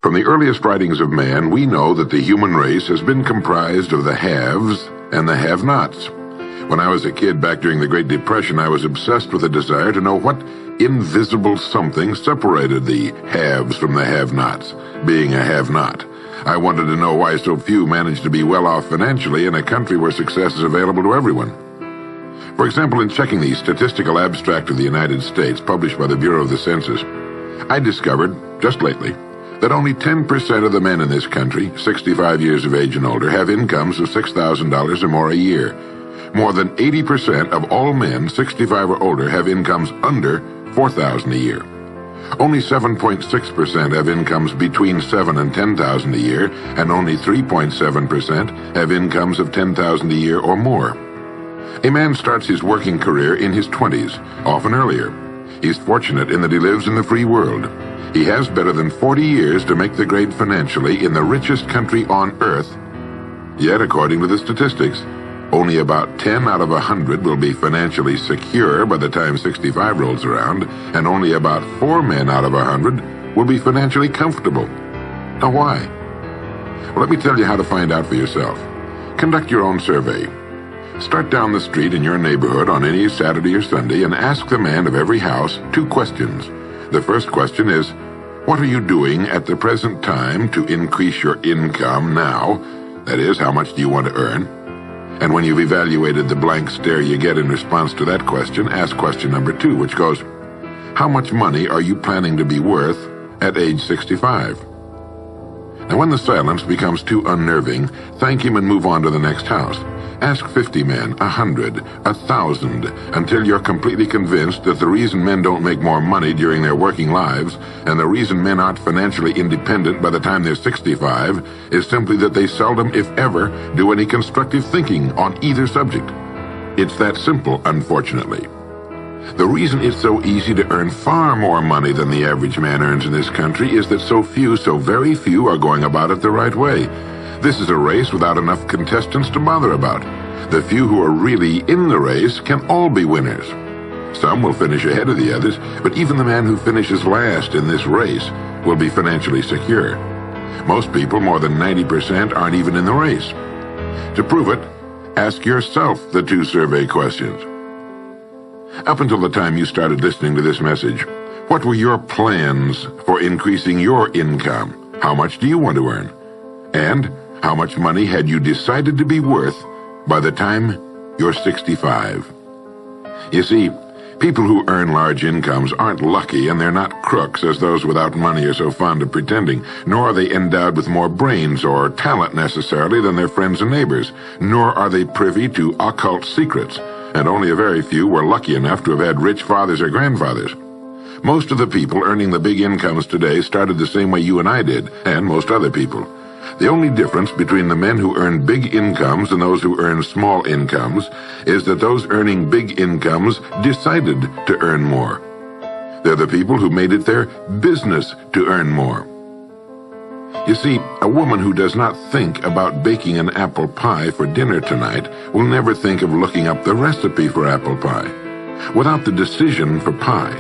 From the earliest writings of man, we know that the human race has been comprised of the haves and the have-nots. When I was a kid back during the Great Depression, I was obsessed with a desire to know what invisible something separated the haves from the have-nots, being a have-not. I wanted to know why so few managed to be well off financially in a country where success is available to everyone. For example, in checking the Statistical Abstract of the United States, published by the Bureau of the Census, I discovered, just lately, that only 10% of the men in this country, 65 years of age and older, have incomes of $6,000 or more a year. More than 80% of all men 65 or older have incomes under $4,000 a year. Only 7.6% have incomes between $7,000 and $10,000 a year, and only 3.7% have incomes of $10,000 a year or more. A man starts his working career in his 20s, often earlier. He's fortunate in that he lives in the free world. He has better than 40 years to make the grade financially in the richest country on earth. Yet, according to the statistics, only about 10 out of 100 will be financially secure by the time 65 rolls around, and only about 4 men out of 100 will be financially comfortable. Now, why? Well, let me tell you how to find out for yourself. Conduct your own survey. Start down the street in your neighborhood on any Saturday or Sunday and ask the man of every house 2 questions. The first question is, what are you doing at the present time to increase your income now? That is, how much do you want to earn? And when you've evaluated the blank stare you get in response to that question, ask question number 2, which goes, how much money are you planning to be worth at age 65? Now, when the silence becomes too unnerving, thank him and move on to the next house. Ask 50 men, 100, 1,000, until you're completely convinced that the reason men don't make more money during their working lives, and the reason men aren't financially independent by the time they're 65, is simply that they seldom, if ever, do any constructive thinking on either subject. It's that simple, unfortunately. The reason it's so easy to earn far more money than the average man earns in this country is that so very few, are going about it the right way. This is a race without enough contestants to bother about. The few who are really in the race can all be winners. Some will finish ahead of the others, but even the man who finishes last in this race will be financially secure. Most people, more than 90%, aren't even in the race. To prove it, ask yourself the 2 survey questions. Up until the time you started listening to this message, what were your plans for increasing your income? How much do you want to earn? And how much money had you decided to be worth by the time you're 65? You see, people who earn large incomes aren't lucky, and they're not crooks as those without money are so fond of pretending, nor are they endowed with more brains or talent necessarily than their friends and neighbors, nor are they privy to occult secrets, and only a very few were lucky enough to have had rich fathers or grandfathers. Most of the people earning the big incomes today started the same way you and I did, and most other people. The only difference between the men who earn big incomes and those who earn small incomes is that those earning big incomes decided to earn more. They're the people who made it their business to earn more. You see, a woman who does not think about baking an apple pie for dinner tonight will never think of looking up the recipe for apple pie. Without the decision for pie,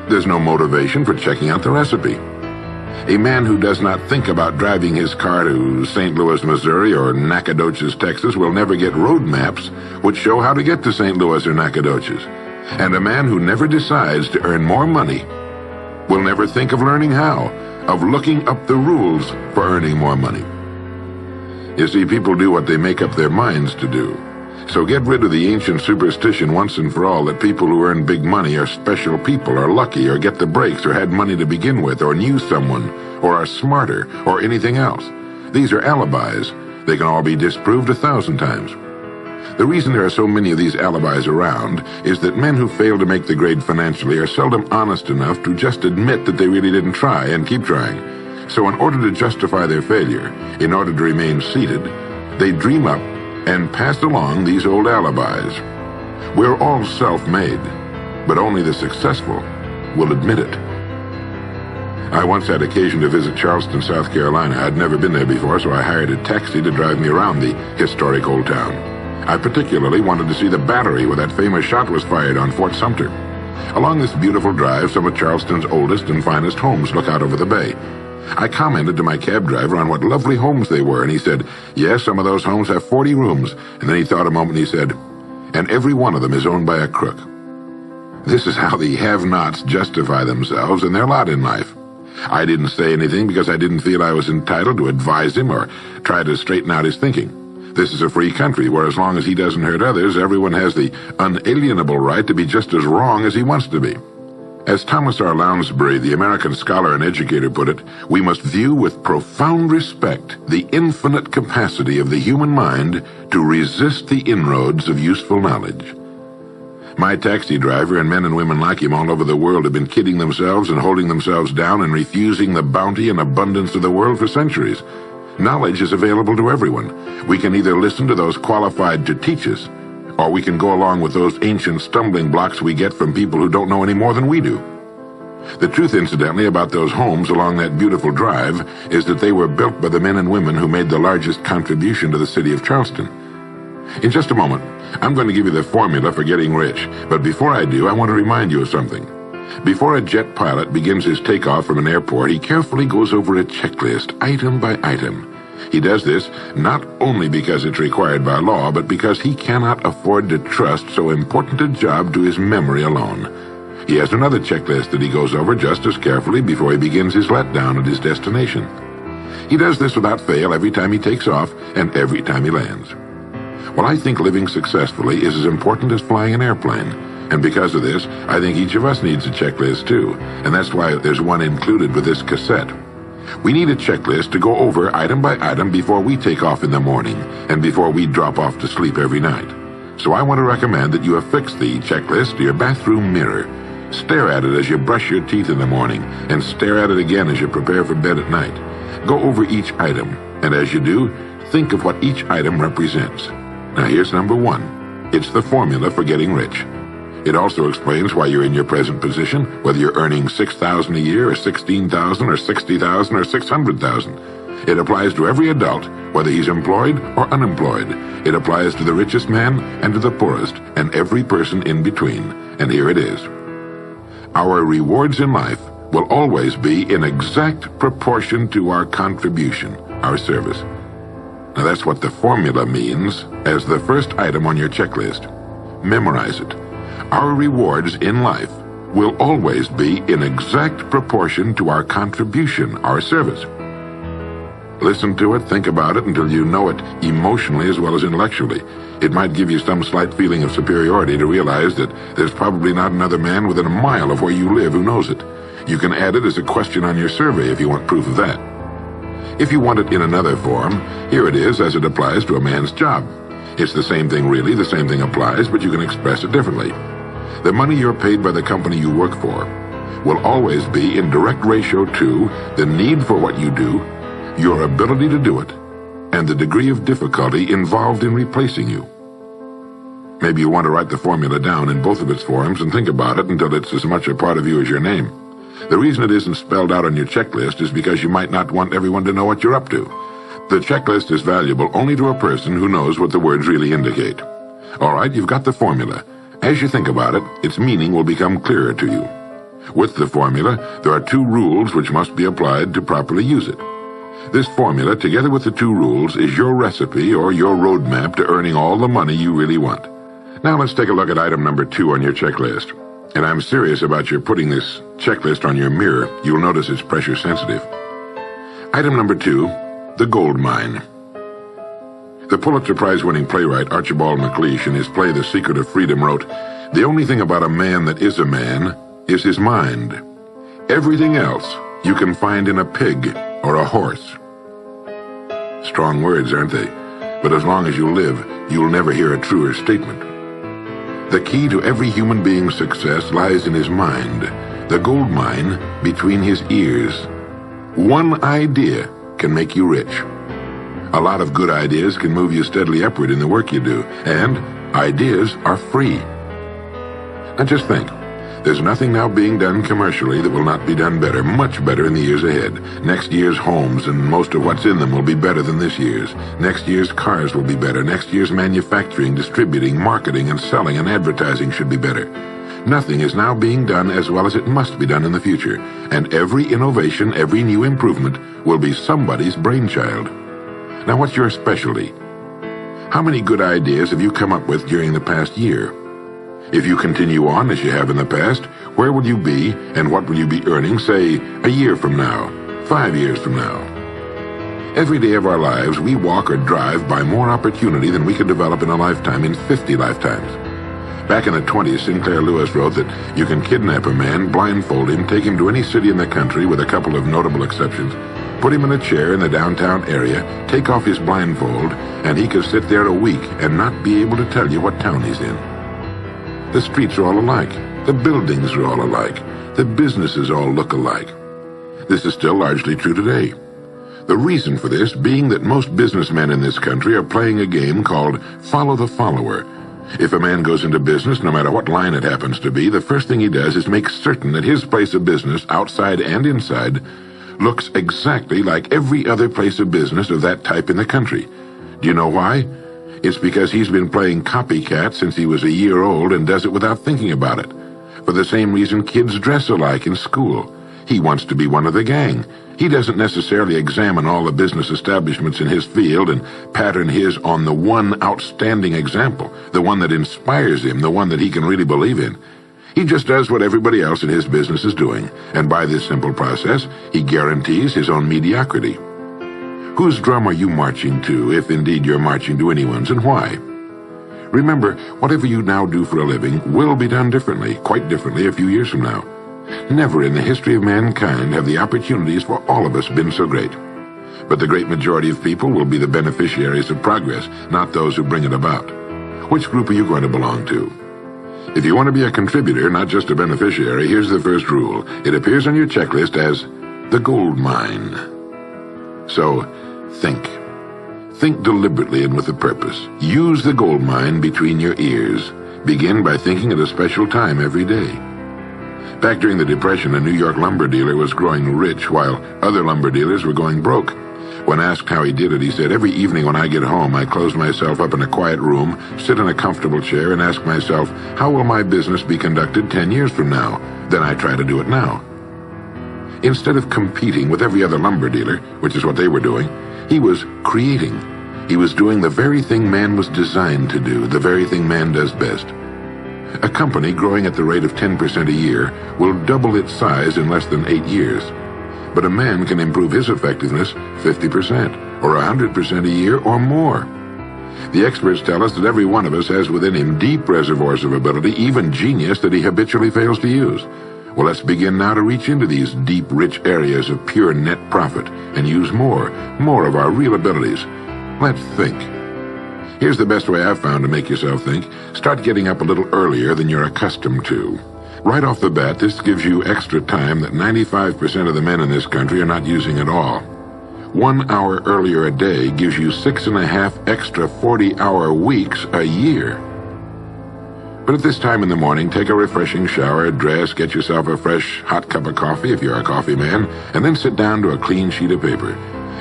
there's no motivation for checking out the recipe. A man who does not think about driving his car to St. Louis, Missouri or Nacogdoches, Texas will never get road maps which show how to get to St. Louis or Nacogdoches. And a man who never decides to earn more money will never think of learning how, of looking up the rules for earning more money. You see, people do what they make up their minds to do. So get rid of the ancient superstition once and for all that people who earn big money are special people, or lucky, or get the breaks, or had money to begin with, or knew someone, or are smarter, or anything else. These are alibis. They can all be disproved 1,000 times. The reason there are so many of these alibis around is that men who fail to make the grade financially are seldom honest enough to just admit that they really didn't try and keep trying. So in order to justify their failure, in order to remain seated, they dream up and pass along these old alibis. We're all self-made, but only the successful will admit it. I once had occasion to visit Charleston, South Carolina. I'd never been there before, so I hired a taxi to drive me around the historic old town. I particularly wanted to see the battery where that famous shot was fired on Fort Sumter. Along this beautiful drive, some of Charleston's oldest and finest homes look out over the bay. I commented to my cab driver on what lovely homes they were, and he said, yes, some of those homes have 40 rooms. And then he thought a moment and he said, and every one of them is owned by a crook. This is how the have-nots justify themselves and their lot in life. I didn't say anything because I didn't feel I was entitled to advise him or try to straighten out his thinking. This is a free country where as long as he doesn't hurt others, everyone has the unalienable right to be just as wrong as he wants to be. As Thomas R. Lounsbury, the American scholar and educator, put it, we must view with profound respect the infinite capacity of the human mind to resist the inroads of useful knowledge. My taxi driver and men and women like him all over the world have been kidding themselves and holding themselves down and refusing the bounty and abundance of the world for centuries. Knowledge is available to everyone. We can either listen to those qualified to teach us, or we can go along with those ancient stumbling blocks we get from people who don't know any more than we do. The truth, incidentally, about those homes along that beautiful drive is that they were built by the men and women who made the largest contribution to the city of Charleston. In just a moment, I'm going to give you the formula for getting rich, but before I do, I want to remind you of something. Before a jet pilot begins his takeoff from an airport, he carefully goes over a checklist, item by item. He does this not only because it's required by law, but because he cannot afford to trust so important a job to his memory alone. He has another checklist that he goes over just as carefully before he begins his letdown at his destination. He does this without fail every time he takes off and every time he lands. Well, I think living successfully is as important as flying an airplane. And because of this, I think each of us needs a checklist too. And that's why there's one included with this cassette. We need a checklist to go over item by item before we take off in the morning and before we drop off to sleep every night. So I want to recommend that you affix the checklist to your bathroom mirror. Stare at it as you brush your teeth in the morning and stare at it again as you prepare for bed at night. Go over each item, and as you do, think of what each item represents. Now here's number 1. It's the formula for getting rich. It also explains why you're in your present position, whether you're earning $6,000 a year or $16,000 or $60,000 or $600,000. It applies to every adult, whether he's employed or unemployed. It applies to the richest man and to the poorest, and every person in between. And here it is. Our rewards in life will always be in exact proportion to our contribution, our service. Now that's what the formula means as the first item on your checklist. Memorize it. Our rewards in life will always be in exact proportion to our contribution, our service. Listen to it, think about it until you know it emotionally as well as intellectually. It might give you some slight feeling of superiority to realize that there's probably not another man within a mile of where you live who knows it. You can add it as a question on your survey if you want proof of that. If you want it in another form, here it is as it applies to a man's job. It's the same thing really, the same thing applies, but you can express it differently. The money you're paid by the company you work for will always be in direct ratio to the need for what you do, your ability to do it, and the degree of difficulty involved in replacing you. Maybe you want to write the formula down in both of its forms and think about it until it's as much a part of you as your name. The reason it isn't spelled out on your checklist is because you might not want everyone to know what you're up to. The checklist is valuable only to a person who knows what the words really indicate. All right, you've got the formula. As you think about it, its meaning will become clearer to you. With the formula, there are 2 rules which must be applied to properly use it. This formula, together with the 2 rules, is your recipe or your roadmap to earning all the money you really want. Now let's take a look at item number 2 on your checklist. And I'm serious about your putting this checklist on your mirror. You'll notice it's pressure sensitive. Item number 2, the gold mine. The Pulitzer Prize-winning playwright Archibald MacLeish in his play The Secret of Freedom wrote, "The only thing about a man that is a man is his mind. Everything else you can find in a pig or a horse." Strong words, aren't they? But as long as you live, you'll never hear a truer statement. The key to every human being's success lies in his mind, the gold mine between his ears. One idea can make you rich. A lot of good ideas can move you steadily upward in the work you do, and ideas are free. Now just think, there's nothing now being done commercially that will not be done better, much better in the years ahead. Next year's homes and most of what's in them will be better than this year's. Next year's cars will be better. Next year's manufacturing, distributing, marketing, and selling and advertising should be better. Nothing is now being done as well as it must be done in the future, and every innovation, every new improvement will be somebody's brainchild. Now, what's your specialty? How many good ideas have you come up with during the past year? If you continue on as you have in the past, where will you be and what will you be earning, say, a year from now, 5 years from now? Every day of our lives, we walk or drive by more opportunity than we could develop in a lifetime, in 50 lifetimes. Back in the 20s, Sinclair Lewis wrote that you can kidnap a man, blindfold him, take him to any city in the country with a couple of notable exceptions, put him in a chair in the downtown area, take off his blindfold, and he could sit there a week and not be able to tell you what town he's in. The streets are all alike. The buildings are all alike. The businesses all look alike. This is still largely true today. The reason for this being that most businessmen in this country are playing a game called follow the follower. If a man goes into business, no matter what line it happens to be, the first thing he does is make certain that his place of business, outside and inside, looks exactly like every other place of business of that type in the country. Do you know why? It's because he's been playing copycat since he was a year old and does it without thinking about it. For the same reason kids dress alike in school. He wants to be one of the gang. He doesn't necessarily examine all the business establishments in his field and pattern his on the one outstanding example, the one that inspires him, the one that he can really believe in. He just does what everybody else in his business is doing, and by this simple process, he guarantees his own mediocrity. Whose drum are you marching to, if indeed you're marching to anyone's, and why? Remember, whatever you now do for a living will be done differently, quite differently a few years from now. Never in the history of mankind have the opportunities for all of us been so great. But the great majority of people will be the beneficiaries of progress, not those who bring it about. Which group are you going to belong to? If you want to be a contributor, not just a beneficiary, here's the first rule. It appears on your checklist as the gold mine. So, think. Think deliberately and with a purpose. Use the gold mine between your ears. Begin by thinking at a special time every day. Back during the Depression, a New York lumber dealer was growing rich while other lumber dealers were going broke. When asked how he did it, he said, "Every evening when I get home, I close myself up in a quiet room, sit in a comfortable chair, and ask myself, how will my business be conducted 10 years from now? Then I try to do it now." Instead of competing with every other lumber dealer, which is what they were doing, he was creating. He was doing the very thing man was designed to do, the very thing man does best. A company growing at the rate of 10% a year will double its size in less than 8 years. But a man can improve his effectiveness 50% or 100% a year or more. The experts tell us that every one of us has within him deep reservoirs of ability, even genius, that he habitually fails to use. Well, let's begin now to reach into these deep, rich areas of pure net profit and use more of our real abilities. Let's think. Here's the best way I've found to make yourself think. Start getting up a little earlier than you're accustomed to. Right off the bat, this gives you extra time that 95% of the men in this country are not using at all. 1 hour earlier a day gives you 6.5 extra 40-hour weeks a year. But at this time in the morning, take a refreshing shower, dress, get yourself a fresh, hot cup of coffee if you're a coffee man, and then sit down to a clean sheet of paper.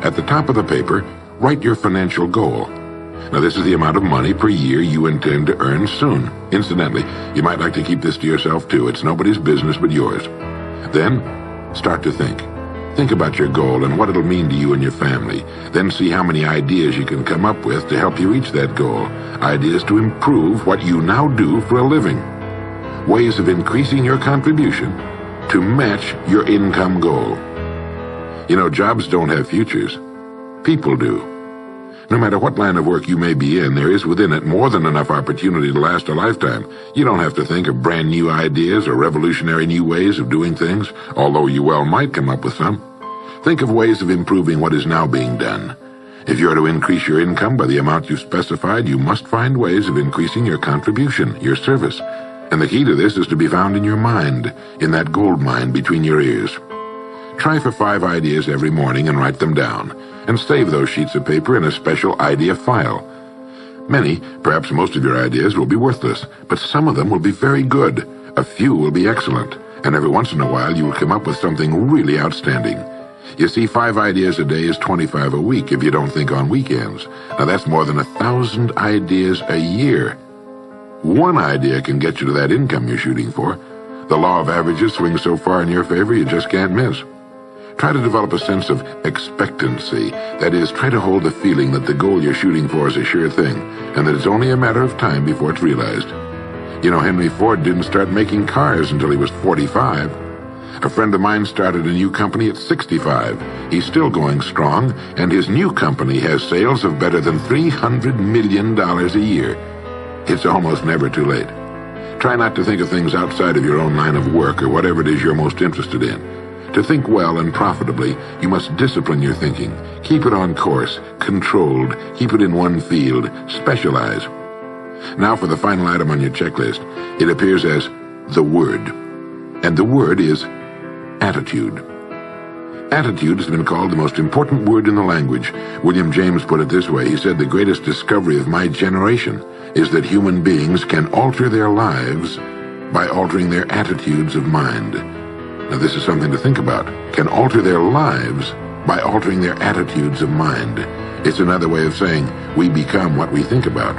At the top of the paper, write your financial goal. Now, this is the amount of money per year you intend to earn soon. Incidentally, you might like to keep this to yourself, too. It's nobody's business but yours. Then, start to think. Think about your goal and what it'll mean to you and your family. Then see how many ideas you can come up with to help you reach that goal. Ideas to improve what you now do for a living. Ways of increasing your contribution to match your income goal. You know, jobs don't have futures. People do. No matter what line of work you may be in, there is within it more than enough opportunity to last a lifetime. You don't have to think of brand new ideas or revolutionary new ways of doing things, although you well might come up with some. Think of ways of improving what is now being done. If you are to increase your income by the amount you've specified, you must find ways of increasing your contribution, your service. And the key to this is to be found in your mind, in that gold mine between your ears. Try for 5 ideas every morning and write them down, and save those sheets of paper in a special idea file. Many, perhaps most of your ideas will be worthless, but some of them will be very good. A few will be excellent, and every once in a while you will come up with something really outstanding. You see, 5 ideas a day is 25 a week if you don't think on weekends. Now that's more than 1,000 ideas a year. One idea can get you to that income you're shooting for. The law of averages swings so far in your favor you just can't miss. Try to develop a sense of expectancy. That is, try to hold the feeling that the goal you're shooting for is a sure thing, and that it's only a matter of time before it's realized. You know, Henry Ford didn't start making cars until he was 45. A friend of mine started a new company at 65. He's still going strong, and his new company has sales of better than $300 million a year. It's almost never too late. Try not to think of things outside of your own line of work or whatever it is you're most interested in. To think well and profitably, you must discipline your thinking. Keep it on course, controlled, keep it in one field, specialize. Now for the final item on your checklist. It appears as the word. And the word is attitude. Attitude has been called the most important word in the language. William James put it this way. He said, "The greatest discovery of my generation is that human beings can alter their lives by altering their attitudes of mind." Now this is something to think about. Can alter their lives by altering their attitudes of mind. It's another way of saying we become what we think about.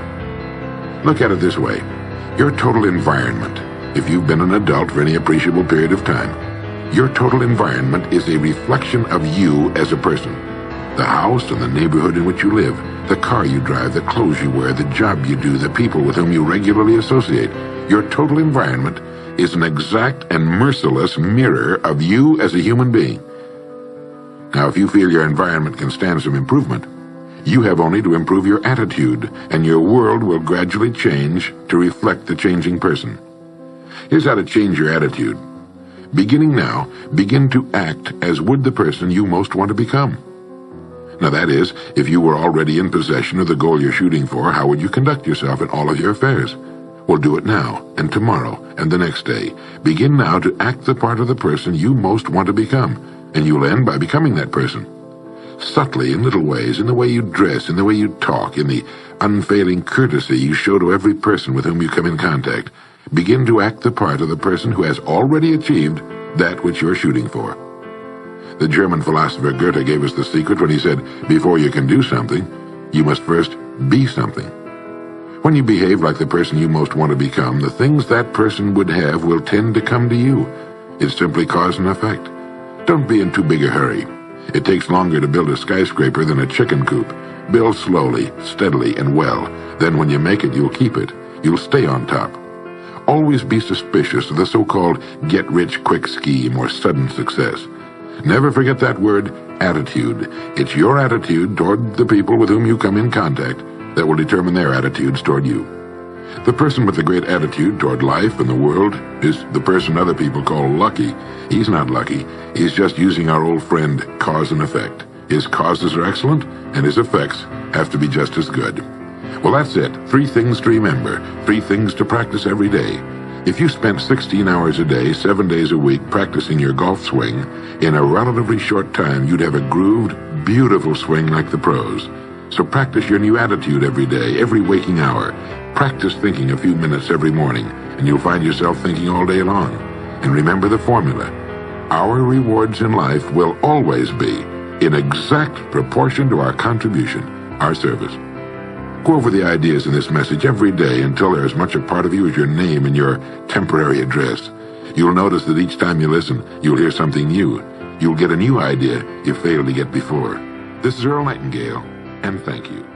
Look at it this way. Your total environment, if you've been an adult for any appreciable period of time, your total environment is a reflection of you as a person. The house and the neighborhood in which you live, the car you drive, the clothes you wear, the job you do, the people with whom you regularly associate. Your total environment is an exact and merciless mirror of you as a human being. Now, if you feel your environment can stand some improvement, you have only to improve your attitude, and your world will gradually change to reflect the changing person. Here's how to change your attitude. Beginning now, begin to act as would the person you most want to become. Now that is, if you were already in possession of the goal you're shooting for, how would you conduct yourself in all of your affairs? Well, do it now, and tomorrow, and the next day. Begin now to act the part of the person you most want to become, and you'll end by becoming that person. Subtly, in little ways, in the way you dress, in the way you talk, in the unfailing courtesy you show to every person with whom you come in contact, begin to act the part of the person who has already achieved that which you're shooting for. The German philosopher Goethe gave us the secret when he said, before you can do something, you must first be something. When you behave like the person you most want to become, the things that person would have will tend to come to you. It's simply cause and effect. Don't be in too big a hurry. It takes longer to build a skyscraper than a chicken coop. Build slowly, steadily, and well. Then when you make it, you'll keep it. You'll stay on top. Always be suspicious of the so-called get-rich-quick scheme or sudden success. Never forget that word, attitude. It's your attitude toward the people with whom you come in contact that will determine their attitudes toward you. The person with a great attitude toward life and the world is the person other people call lucky. He's not lucky. He's just using our old friend, cause and effect. His causes are excellent, and his effects have to be just as good. Well, that's it. 3 things to remember. 3 things to practice every day. If you spent 16 hours a day, 7 days a week practicing your golf swing, in a relatively short time you'd have a grooved, beautiful swing like the pros. So practice your new attitude every day, every waking hour. Practice thinking a few minutes every morning, and you'll find yourself thinking all day long. And remember the formula. Our rewards in life will always be in exact proportion to our contribution, our service. Go over the ideas in this message every day until they're as much a part of you as your name and your temporary address. You'll notice that each time you listen, you'll hear something new. You'll get a new idea you failed to get before. This is Earl Nightingale, and thank you.